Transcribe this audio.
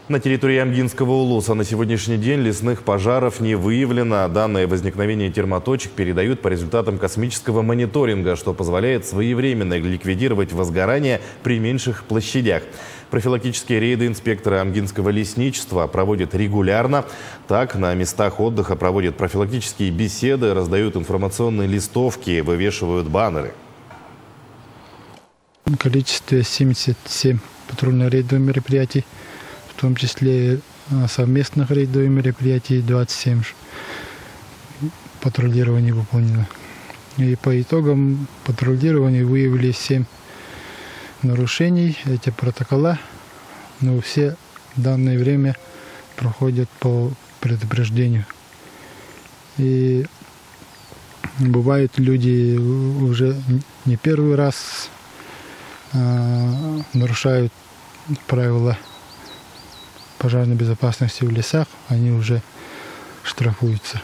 На территории Амгинского улуса на сегодняшний день лесных пожаров не выявлено. Данные возникновения термоточек передают по результатам космического мониторинга, что позволяет своевременно ликвидировать возгорания при меньших площадях. Профилактические рейды инспекторы Амгинского лесничества проводят регулярно. Так, на местах отдыха проводят профилактические беседы, раздают информационные листовки, вывешивают баннеры. Количество 77 патрульно-рейдовых мероприятий, в том числе совместных рейдовых мероприятий 27 патрулирований выполнено. И по итогам патрулирования выявили 7 нарушений. Эти протокола, но все в данное время проходят по предупреждению. И бывает, люди уже не первый раз нарушают правила пожарной безопасности в лесах, они уже штрафуются.